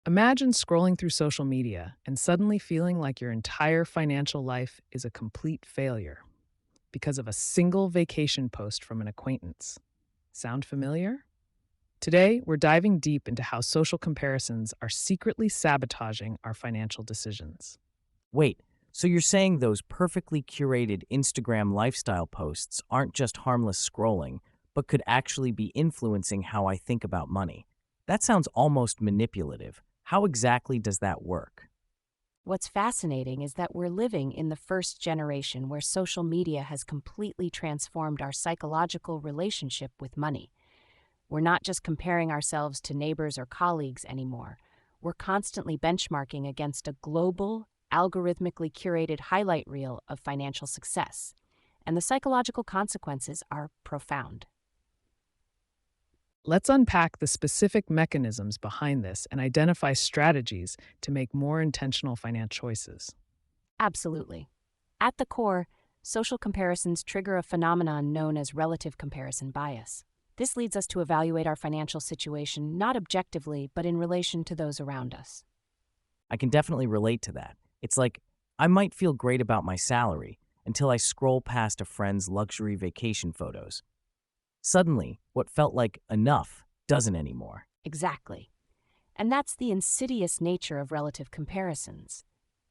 Imagine scrolling through social media and suddenly feeling like your entire financial life is a complete failure because of a single vacation post from an acquaintance. Sound familiar? Today, we're diving deep into how social comparisons are secretly sabotaging our financial decisions. Wait, so you're saying those perfectly curated Instagram lifestyle posts aren't just harmless scrolling, but could actually be influencing how I think about money? That sounds almost manipulative. How exactly does that work? What's fascinating is that we're living in the first generation where social media has completely transformed our psychological relationship with money. We're not just comparing ourselves to neighbors or colleagues anymore. We're constantly benchmarking against a global, algorithmically curated highlight reel of financial success. And the psychological consequences are profound. Let's unpack the specific mechanisms behind this and identify strategies to make more intentional financial choices. Absolutely. At the core, social comparisons trigger a phenomenon known as relative comparison bias. This leads us to evaluate our financial situation not objectively, but in relation to those around us. I can definitely relate to that. It's like I might feel great about my salary until I scroll past a friend's luxury vacation photos. Suddenly, what felt like enough doesn't anymore. Exactly. And that's the insidious nature of relative comparisons.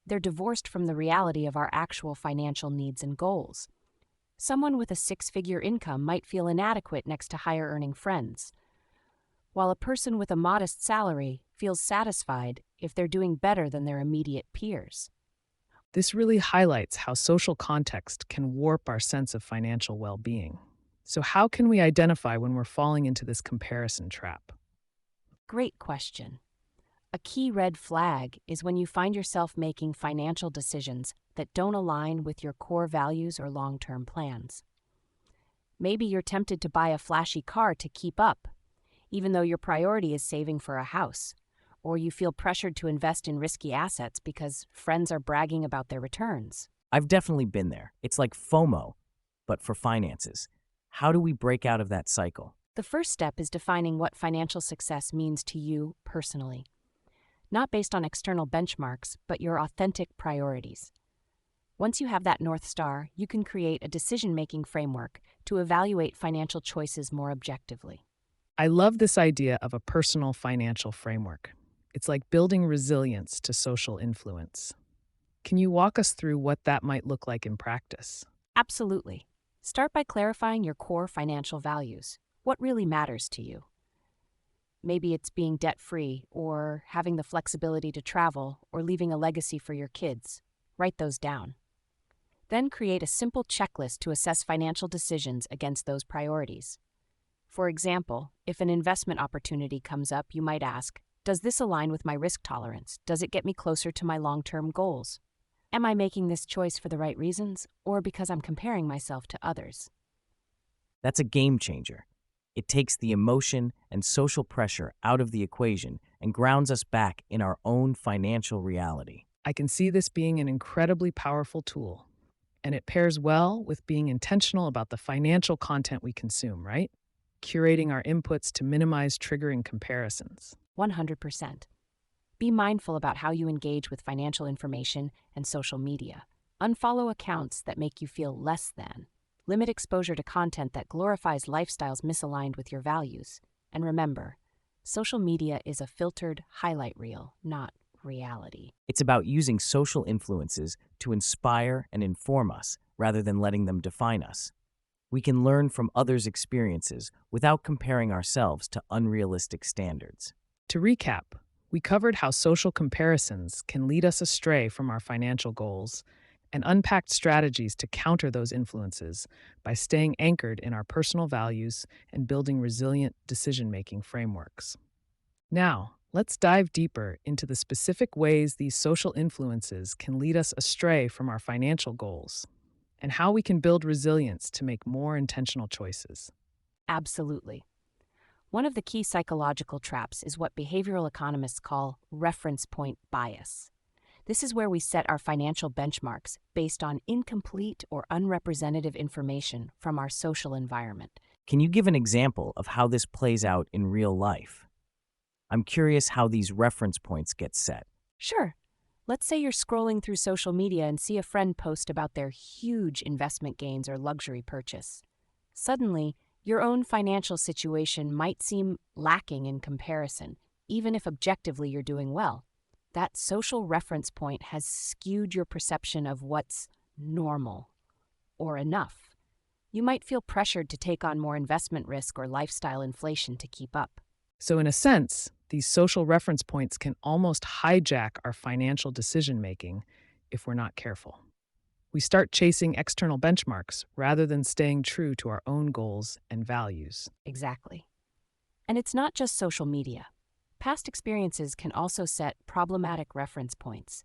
They're divorced from the reality of our actual financial needs and goals. Someone with a six-figure income might feel inadequate next to higher-earning friends, while a person with a modest salary feels satisfied if they're doing better than their immediate peers. This really highlights how social context can warp our sense of financial well being. So, how can we identify when we're falling into this comparison trap? Great question. A key red flag is when you find yourself making financial decisions that don't align with your core values or long-term plans. Maybe you're tempted to buy a flashy car to keep up, even though your priority is saving for a house, or you feel pressured to invest in risky assets because friends are bragging about their returns. I've definitely been there. It's like FOMO, but for finances. How do we break out of that cycle? The first step is defining what financial success means to you personally, not based on external benchmarks, but your authentic priorities. Once you have that North Star, you can create a decision-making framework to evaluate financial choices more objectively. I love this idea of a personal financial framework. It's like building resilience to social influence. Can you walk us through what that might look like in practice? Absolutely. Start by clarifying your core financial values. What really matters to you? Maybe it's being debt-free, or having the flexibility to travel, or leaving a legacy for your kids. Write those down. Then create a simple checklist to assess financial decisions against those priorities. For example, if an investment opportunity comes up, you might ask, does this align with my risk tolerance? Does it get me closer to my long-term goals? Am I making this choice for the right reasons, or because I'm comparing myself to others? That's a game changer. It takes the emotion and social pressure out of the equation and grounds us back in our own financial reality. I can see this being an incredibly powerful tool, and it pairs well with being intentional about the financial content we consume, right? Curating our inputs to minimize triggering comparisons. 100%. Be mindful about how you engage with financial information and social media. Unfollow accounts that make you feel less than. Limit exposure to content that glorifies lifestyles misaligned with your values. And remember, social media is a filtered highlight reel, not reality. It's about using social influences to inspire and inform us rather than letting them define us. We can learn from others' experiences without comparing ourselves to unrealistic standards. To recap, we covered how social comparisons can lead us astray from our financial goals and unpacked strategies to counter those influences by staying anchored in our personal values and building resilient decision making frameworks. Now, let's dive deeper into the specific ways these social influences can lead us astray from our financial goals and how we can build resilience to make more intentional choices. Absolutely. One of the key psychological traps is what behavioral economists call reference point bias. This is where we set our financial benchmarks based on incomplete or unrepresentative information from our social environment. Can you give an example of how this plays out in real life? I'm curious how these reference points get set. Sure. Let's say you're scrolling through social media and see a friend post about their huge investment gains or luxury purchase. Suddenly, your own financial situation might seem lacking in comparison, even if objectively you're doing well. That social reference point has skewed your perception of what's normal or enough. You might feel pressured to take on more investment risk or lifestyle inflation to keep up. So, in a sense, these social reference points can almost hijack our financial decision making if we're not careful. We start chasing external benchmarks rather than staying true to our own goals and values. Exactly. And it's not just social media. Past experiences can also set problematic reference points.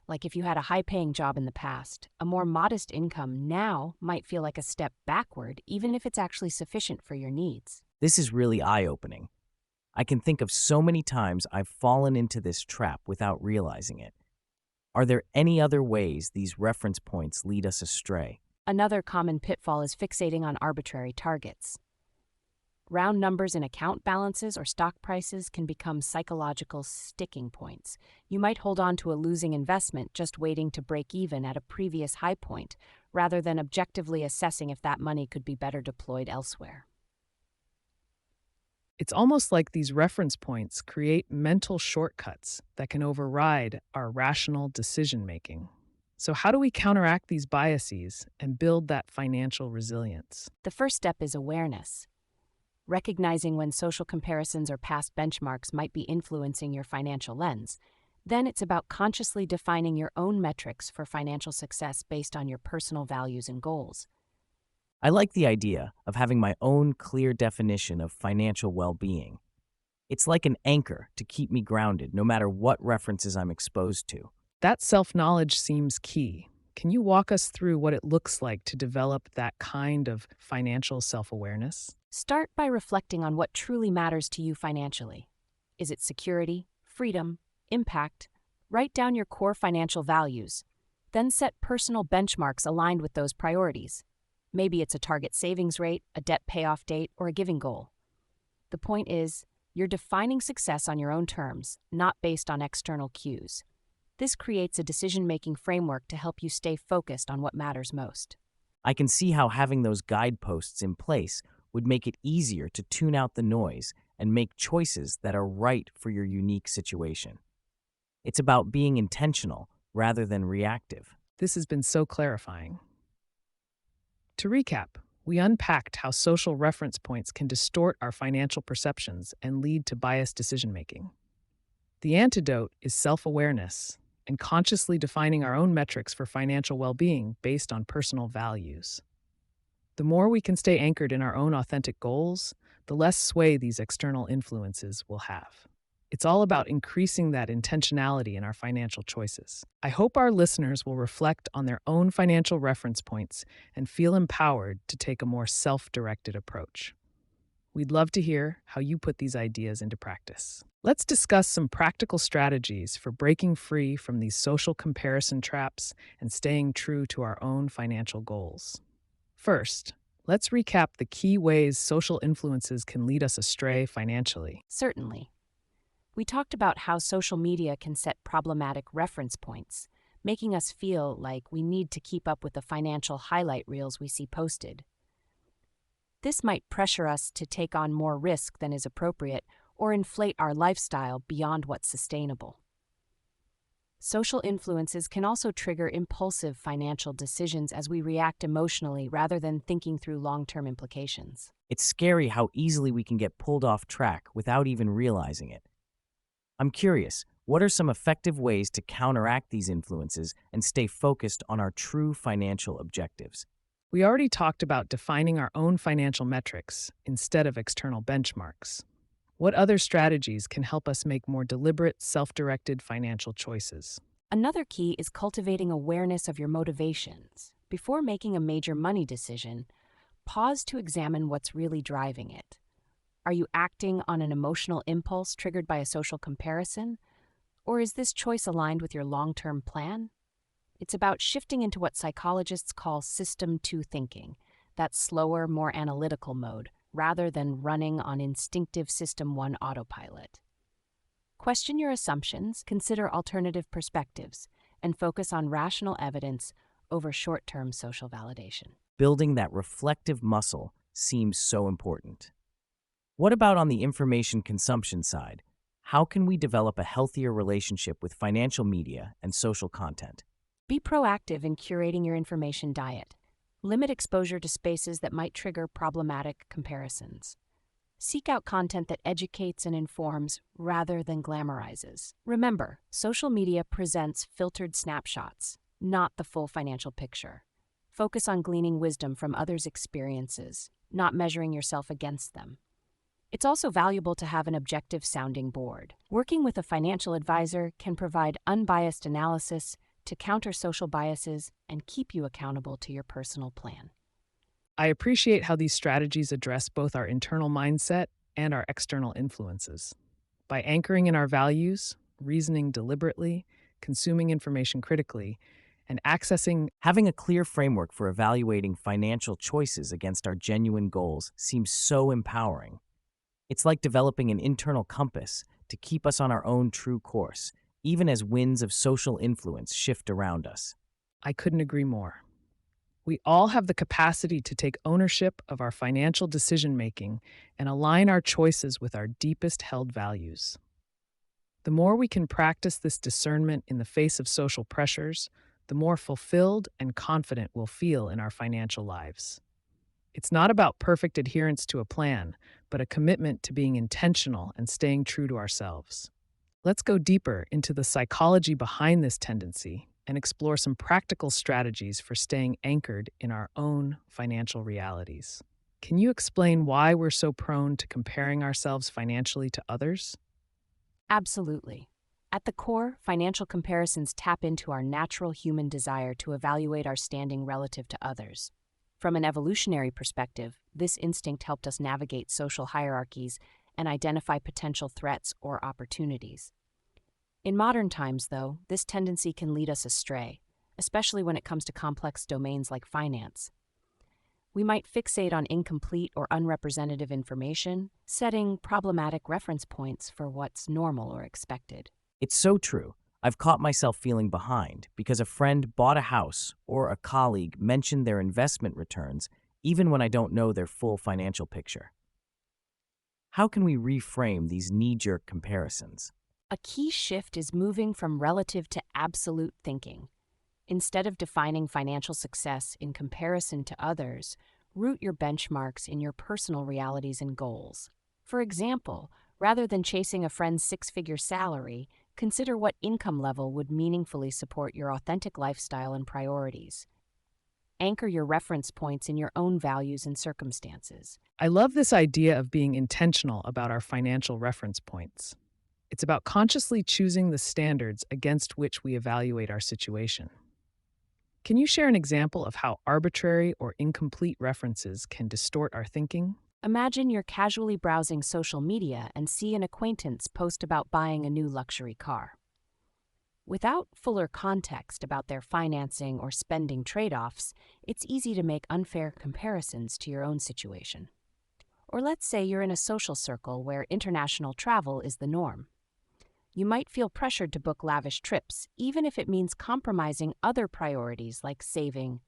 Like if you had a high-paying job in the past, a more modest income now might feel like a step backward, even if it's actually sufficient for your needs. This is really eye-opening. I can think of so many times I've fallen into this trap without realizing it. Are there any other ways these reference points lead us astray? Another common pitfall is fixating on arbitrary targets. Round numbers in account balances or stock prices can become psychological sticking points. You might hold on to a losing investment just waiting to break even at a previous high point, rather than objectively assessing if that money could be better deployed elsewhere. It's almost like these reference points create mental shortcuts that can override our rational decision making. So, how do we counteract these biases and build that financial resilience? The first step is awareness. Recognizing when social comparisons or past benchmarks might be influencing your financial lens. Then it's about consciously defining your own metrics for financial success based on your personal values and goals. I like the idea of having my own clear definition of financial well-being. It's like an anchor to keep me grounded no matter what references I'm exposed to. That self knowledge seems key. Can you walk us through what it looks like to develop that kind of financial self awareness? Start by reflecting on what truly matters to you financially. Is it security, freedom, impact? Write down your core financial values. Then set personal benchmarks aligned with those priorities. Maybe it's a target savings rate, a debt payoff date, or a giving goal. The point is, you're defining success on your own terms, not based on external cues. This creates a decision-making framework to help you stay focused on what matters most. I can see how having those guideposts in place would make it easier to tune out the noise and make choices that are right for your unique situation. It's about being intentional rather than reactive. This has been so clarifying. To recap, we unpacked how social reference points can distort our financial perceptions and lead to biased decision making. The antidote is self awareness and consciously defining our own metrics for financial well being based on personal values. The more we can stay anchored in our own authentic goals, the less sway these external influences will have. It's all about increasing that intentionality in our financial choices. I hope our listeners will reflect on their own financial reference points and feel empowered to take a more self-directed approach. We'd love to hear how you put these ideas into practice. Let's discuss some practical strategies for breaking free from these social comparison traps and staying true to our own financial goals. First, let's recap the key ways social influences can lead us astray financially. Certainly. We talked about how social media can set problematic reference points, making us feel like we need to keep up with the financial highlight reels we see posted. This might pressure us to take on more risk than is appropriate or inflate our lifestyle beyond what's sustainable. Social influences can also trigger impulsive financial decisions as we react emotionally rather than thinking through long-term implications. It's scary how easily we can get pulled off track without even realizing it. I'm curious, what are some effective ways to counteract these influences and stay focused on our true financial objectives? We already talked about defining our own financial metrics instead of external benchmarks. What other strategies can help us make more deliberate, self-directed financial choices? Another key is cultivating awareness of your motivations. Before making a major money decision, pause to examine what's really driving it. Are you acting on an emotional impulse triggered by a social comparison? Or is this choice aligned with your long-term plan? It's about shifting into what psychologists call System 2 thinking, that slower, more analytical mode, rather than running on instinctive System 1 autopilot. Question your assumptions, consider alternative perspectives, and focus on rational evidence over short-term social validation. Building that reflective muscle seems so important. What about on the information consumption side? How can we develop a healthier relationship with financial media and social content? Be proactive in curating your information diet. Limit exposure to spaces that might trigger problematic comparisons. Seek out content that educates and informs rather than glamorizes. Remember, social media presents filtered snapshots, not the full financial picture. Focus on gleaning wisdom from others' experiences, not measuring yourself against them. It's also valuable to have an objective sounding board. Working with a financial advisor can provide unbiased analysis to counter social biases and keep you accountable to your personal plan. I appreciate how these strategies address both our internal mindset and our external influences. By anchoring in our values, reasoning deliberately, consuming information critically, and accessing Having a clear framework for evaluating financial choices against our genuine goals seems so empowering. It's like developing an internal compass to keep us on our own true course, even as winds of social influence shift around us. I couldn't agree more. We all have the capacity to take ownership of our financial decision making and align our choices with our deepest held values. The more we can practice this discernment in the face of social pressures, the more fulfilled and confident we'll feel in our financial lives. It's not about perfect adherence to a plan, but a commitment to being intentional and staying true to ourselves. Let's go deeper into the psychology behind this tendency and explore some practical strategies for staying anchored in our own financial realities. Can you explain why we're so prone to comparing ourselves financially to others? Absolutely. At the core, financial comparisons tap into our natural human desire to evaluate our standing relative to others. From an evolutionary perspective, this instinct helped us navigate social hierarchies and identify potential threats or opportunities. In modern times, though, this tendency can lead us astray, especially when it comes to complex domains like finance. We might fixate on incomplete or unrepresentative information, setting problematic reference points for what's normal or expected. It's so true. I've caught myself feeling behind because a friend bought a house or a colleague mentioned their investment returns, even when I don't know their full financial picture. How can we reframe these knee-jerk comparisons? A key shift is moving from relative to absolute thinking. Instead of defining financial success in comparison to others, root your benchmarks in your personal realities and goals. For example, rather than chasing a friend's six-figure salary, consider what income level would meaningfully support your authentic lifestyle and priorities. Anchor your reference points in your own values and circumstances. I love this idea of being intentional about our financial reference points. It's about consciously choosing the standards against which we evaluate our situation. Can you share an example of how arbitrary or incomplete references can distort our thinking? Imagine you're casually browsing social media and see an acquaintance post about buying a new luxury car. Without fuller context about their financing or spending trade-offs, it's easy to make unfair comparisons to your own situation. Or let's say you're in a social circle where international travel is the norm. You might feel pressured to book lavish trips, even if it means compromising other priorities like saving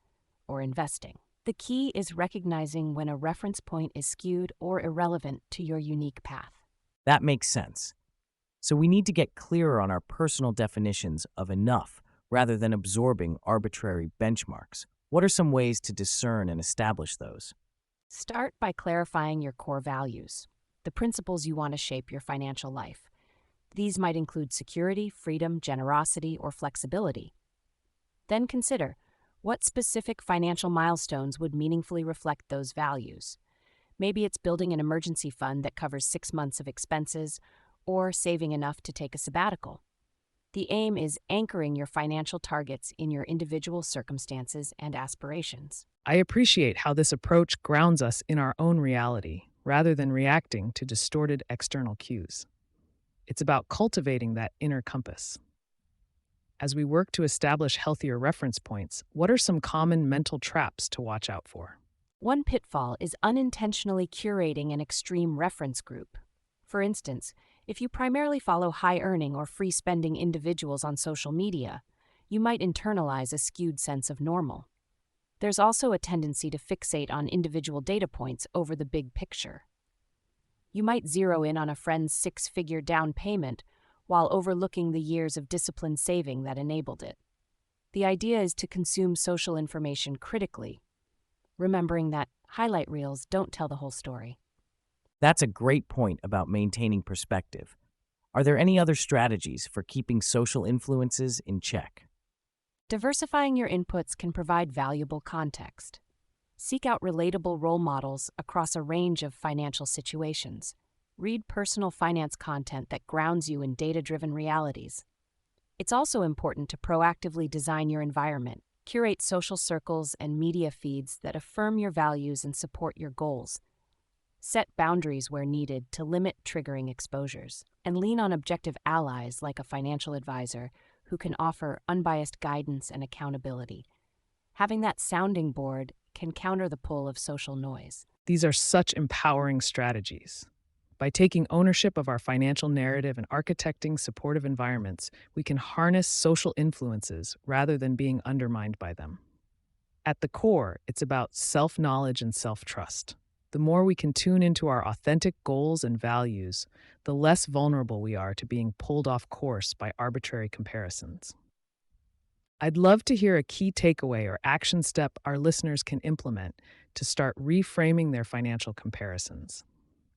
or investing. The key is recognizing when a reference point is skewed or irrelevant to your unique path. That makes sense. So we need to get clearer on our personal definitions of enough rather than absorbing arbitrary benchmarks. What are some ways to discern and establish those? Start by clarifying your core values, the principles you want to shape your financial life. These might include security, freedom, generosity, or flexibility. Then consider, what specific financial milestones would meaningfully reflect those values? Maybe it's building an emergency fund that covers 6 months of expenses, or saving enough to take a sabbatical. The aim is anchoring your financial targets in your individual circumstances and aspirations. I appreciate how this approach grounds us in our own reality rather than reacting to distorted external cues. It's about cultivating that inner compass. As we work to establish healthier reference points, what are some common mental traps to watch out for? One pitfall is unintentionally curating an extreme reference group. For instance, If you primarily follow high earning or free spending individuals on social media, you might internalize a skewed sense of normal. There's also a tendency to fixate on individual data points over the big picture. You might zero in on a friend's six-figure down payment while overlooking the years of disciplined saving that enabled it. The idea is to consume social information critically, remembering that highlight reels don't tell the whole story. That's a great point about maintaining perspective. Are there any other strategies for keeping social influences in check? Diversifying your inputs can provide valuable context. Seek out relatable role models across a range of financial situations. Read personal finance content that grounds you in data-driven realities. It's also important to proactively design your environment, curate social circles and media feeds that affirm your values and support your goals. Set boundaries where needed to limit triggering exposures, and lean on objective allies like a financial advisor who can offer unbiased guidance and accountability. Having that sounding board can counter the pull of social noise. These are such empowering strategies. By taking ownership of our financial narrative and architecting supportive environments, we can harness social influences rather than being undermined by them. At the core, it's about self-knowledge and self-trust. The more we can tune into our authentic goals and values, the less vulnerable we are to being pulled off course by arbitrary comparisons. I'd love to hear a key takeaway or action step our listeners can implement to start reframing their financial comparisons.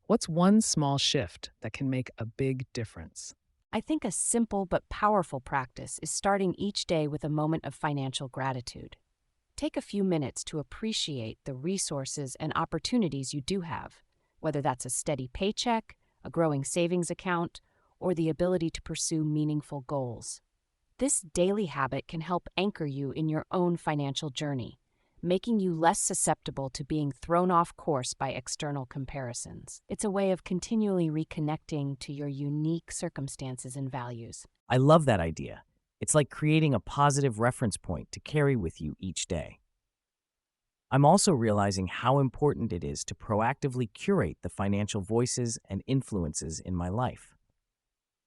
What's one small shift that can make a big difference? I think a simple but powerful practice is starting each day with a moment of financial gratitude. Take a few minutes to appreciate the resources and opportunities you do have, whether that's a steady paycheck, a growing savings account, or the ability to pursue meaningful goals. This daily habit can help anchor you in your own financial journey, making you less susceptible to being thrown off course by external comparisons. It's a way of continually reconnecting to your unique circumstances and values. I love that idea. It's like creating a positive reference point to carry with you each day. I'm also realizing how important it is to proactively curate the financial voices and influences in my life.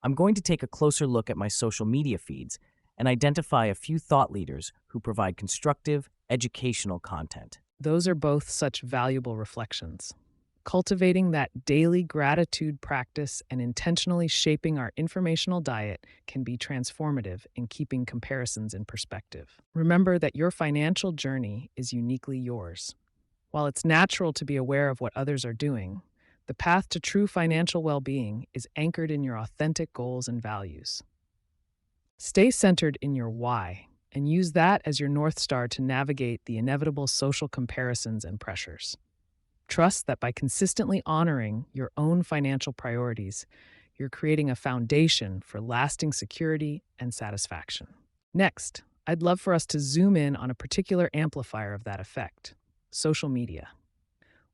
I'm going to take a closer look at my social media feeds and identify a few thought leaders who provide constructive, educational content. Those are both such valuable reflections. Cultivating that daily gratitude practice and intentionally shaping our informational diet can be transformative in keeping comparisons in perspective. Remember that your financial journey is uniquely yours. While it's natural to be aware of what others are doing, the path to true financial well-being is anchored in your authentic goals and values. Stay centered in your why and use that as your North Star to navigate the inevitable social comparisons and pressures. Trust that by consistently honoring your own financial priorities, you're creating a foundation for lasting security and satisfaction. Next, I'd love for us to zoom in on a particular amplifier of that effect: social media.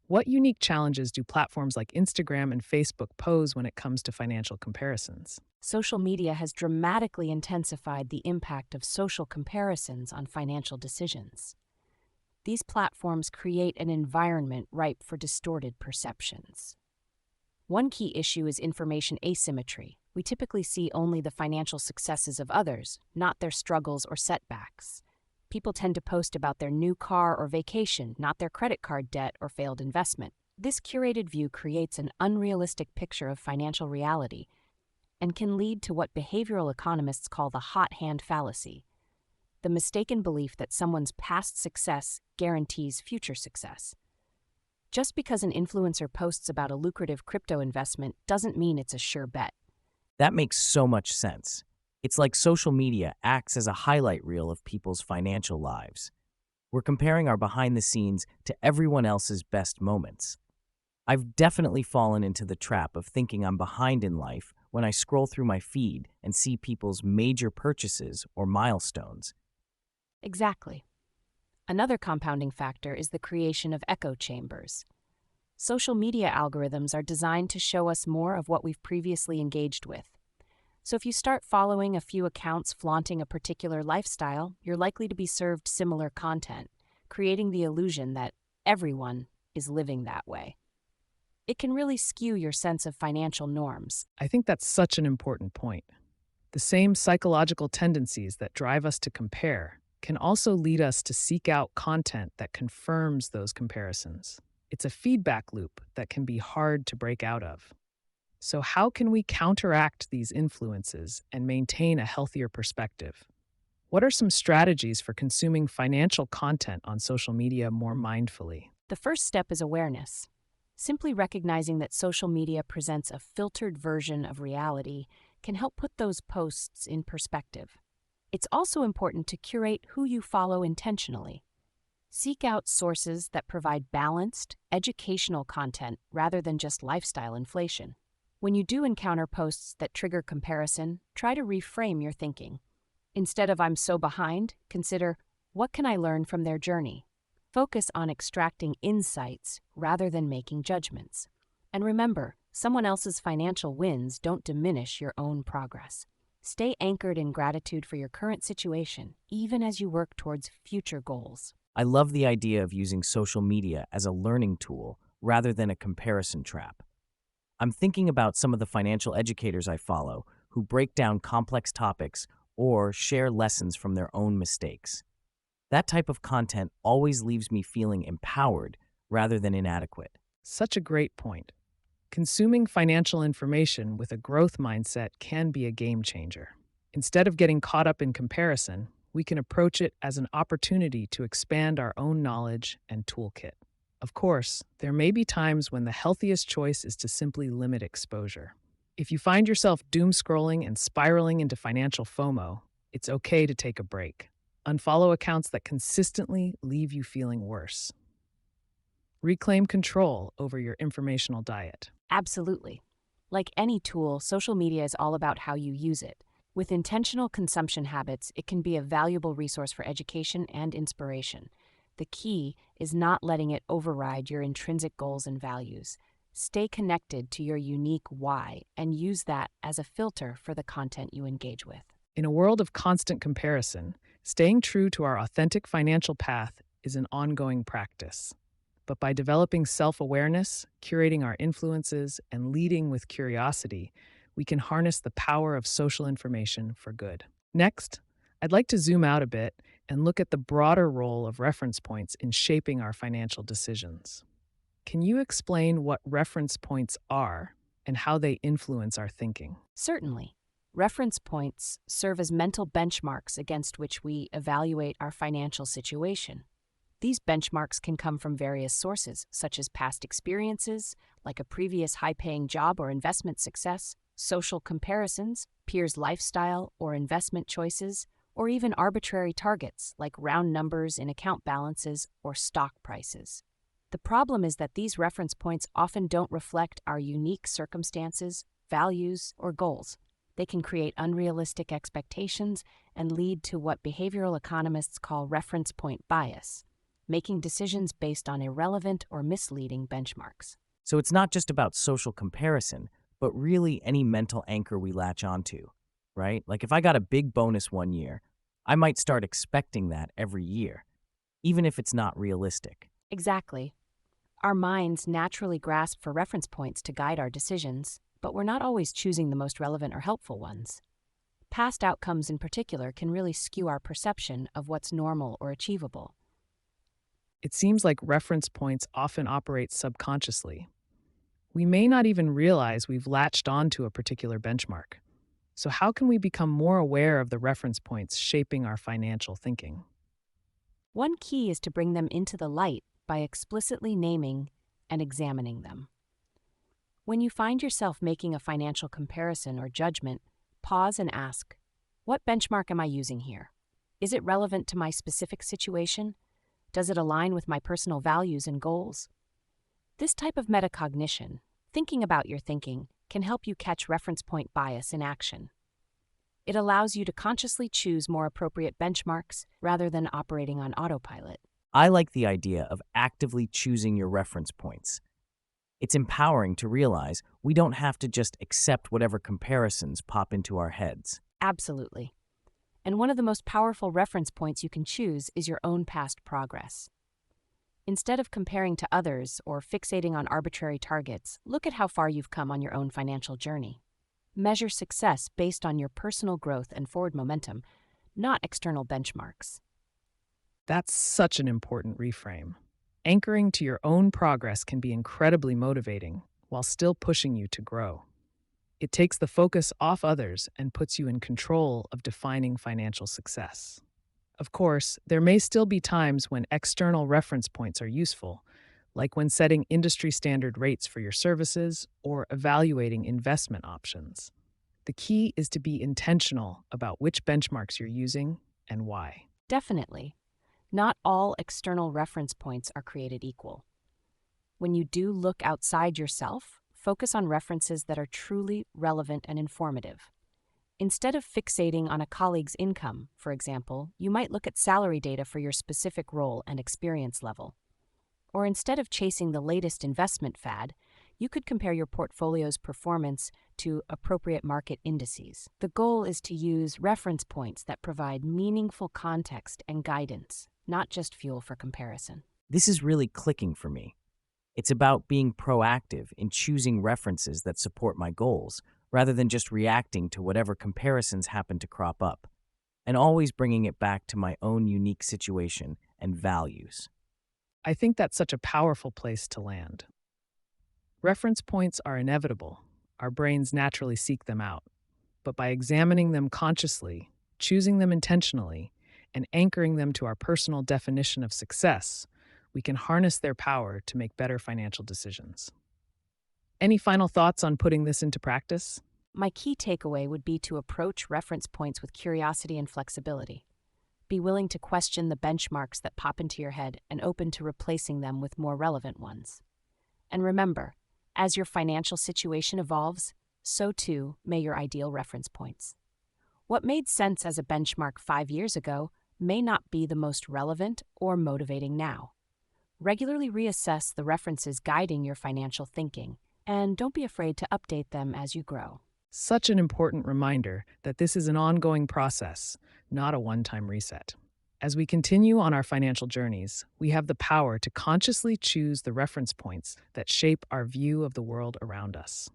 What unique challenges do platforms like Instagram and Facebook pose when it comes to financial comparisons? Social media has dramatically intensified the impact of social comparisons on financial decisions. These platforms create an environment ripe for distorted perceptions. One key issue is information asymmetry. We typically see only the financial successes of others, not their struggles or setbacks. People tend to post about their new car or vacation, not their credit card debt or failed investment. This curated view creates an unrealistic picture of financial reality and can lead to what behavioral economists call the hot hand fallacy, the mistaken belief that someone's past success guarantees future success. Just because an influencer posts about a lucrative crypto investment doesn't mean it's a sure bet. That makes so much sense. It's like social media acts as a highlight reel of people's financial lives. We're comparing our behind the scenes to everyone else's best moments. I've definitely fallen into the trap of thinking I'm behind in life when I scroll through my feed and see people's major purchases or milestones. Exactly. Another compounding factor is the creation of echo chambers. Social media algorithms are designed to show us more of what we've previously engaged with. So if you start following a few accounts flaunting a particular lifestyle, you're likely to be served similar content, creating the illusion that everyone is living that way. It can really skew your sense of financial norms. I think that's such an important point. The same psychological tendencies that drive us to compare can also lead us to seek out content that confirms those comparisons. It's a feedback loop that can be hard to break out of. So, how can we counteract these influences and maintain a healthier perspective? What are some strategies for consuming financial content on social media more mindfully? The first step is awareness. Simply recognizing that social media presents a filtered version of reality can help put those posts in perspective. It's also important to curate who you follow intentionally. Seek out sources that provide balanced, educational content rather than just lifestyle inflation. When you do encounter posts that trigger comparison, try to reframe your thinking. Instead of "I'm so behind," consider "what can I learn from their journey?" Focus on extracting insights rather than making judgments. And remember, someone else's financial wins don't diminish your own progress. Stay anchored in gratitude for your current situation, even as you work towards future goals. I love the idea of using social media as a learning tool rather than a comparison trap. I'm thinking about some of the financial educators I follow who break down complex topics or share lessons from their own mistakes. That type of content always leaves me feeling empowered rather than inadequate. Such a great point. Consuming financial information with a growth mindset can be a game changer. Instead of getting caught up in comparison, we can approach it as an opportunity to expand our own knowledge and toolkit. Of course, there may be times when the healthiest choice is to simply limit exposure. If you find yourself doom scrolling and spiraling into financial FOMO, it's okay to take a break. Unfollow accounts that consistently leave you feeling worse. Reclaim control over your informational diet. Absolutely. Like any tool, social media is all about how you use it. With intentional consumption habits, it can be a valuable resource for education and inspiration. The key is not letting it override your intrinsic goals and values. Stay connected to your unique why and use that as a filter for the content you engage with. In a world of constant comparison, staying true to our authentic financial path is an ongoing practice. But by developing self-awareness, curating our influences, and leading with curiosity, we can harness the power of social information for good. Next, I'd like to zoom out a bit and look at the broader role of reference points in shaping our financial decisions. Can you explain what reference points are and how they influence our thinking? Certainly. Reference points serve as mental benchmarks against which we evaluate our financial situation. These benchmarks can come from various sources, such as past experiences, like a previous high-paying job or investment success, social comparisons, peers' lifestyle or investment choices, or even arbitrary targets, like round numbers in account balances or stock prices. The problem is that these reference points often don't reflect our unique circumstances, values, or goals. They can create unrealistic expectations and lead to what behavioral economists call reference point bias, making decisions based on irrelevant or misleading benchmarks. So it's not just about social comparison, but really any mental anchor we latch onto, right? Like if I got a big bonus one year, I might start expecting that every year, even if it's not realistic. Exactly. Our minds naturally grasp for reference points to guide our decisions, but we're not always choosing the most relevant or helpful ones. Past outcomes in particular can really skew our perception of what's normal or achievable. It seems like reference points often operate subconsciously. We may not even realize we've latched onto a particular benchmark. So how can we become more aware of the reference points shaping our financial thinking? One key is to bring them into the light by explicitly naming and examining them. When you find yourself making a financial comparison or judgment, pause and ask, what benchmark am I using here? Is it relevant to my specific situation? Does it align with my personal values and goals? This type of metacognition, thinking about your thinking, can help you catch reference point bias in action. It allows you to consciously choose more appropriate benchmarks rather than operating on autopilot. I like the idea of actively choosing your reference points. It's empowering to realize we don't have to just accept whatever comparisons pop into our heads. Absolutely. And one of the most powerful reference points you can choose is your own past progress. Instead of comparing to others or fixating on arbitrary targets, look at how far you've come on your own financial journey. Measure success based on your personal growth and forward momentum, not external benchmarks. That's such an important reframe. Anchoring to your own progress can be incredibly motivating while still pushing you to grow. It takes the focus off others and puts you in control of defining financial success. Of course, there may still be times when external reference points are useful, like when setting industry standard rates for your services or evaluating investment options. The key is to be intentional about which benchmarks you're using and why. Definitely, not all external reference points are created equal. When you do look outside yourself, focus on references that are truly relevant and informative. Instead of fixating on a colleague's income, for example, you might look at salary data for your specific role and experience level. Or instead of chasing the latest investment fad, you could compare your portfolio's performance to appropriate market indices. The goal is to use reference points that provide meaningful context and guidance, not just fuel for comparison. This is really clicking for me. It's about being proactive in choosing references that support my goals, rather than just reacting to whatever comparisons happen to crop up, and always bringing it back to my own unique situation and values. I think that's such a powerful place to land. Reference points are inevitable. Our brains naturally seek them out. But by examining them consciously, choosing them intentionally, and anchoring them to our personal definition of success, we can harness their power to make better financial decisions. Any final thoughts on putting this into practice? My key takeaway would be to approach reference points with curiosity and flexibility. Be willing to question the benchmarks that pop into your head and open to replacing them with more relevant ones. And remember, as your financial situation evolves, so too may your ideal reference points. What made sense as a benchmark 5 years ago may not be the most relevant or motivating now. Regularly reassess the references guiding your financial thinking, and don't be afraid to update them as you grow. Such an important reminder that this is an ongoing process, not a one-time reset. As we continue on our financial journeys, we have the power to consciously choose the reference points that shape our view of the world around us.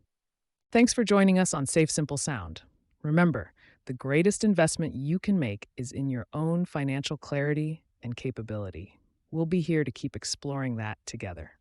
Thanks for joining us on Safe Simple Sound. Remember, the greatest investment you can make is in your own financial clarity and capability. We'll be here to keep exploring that together.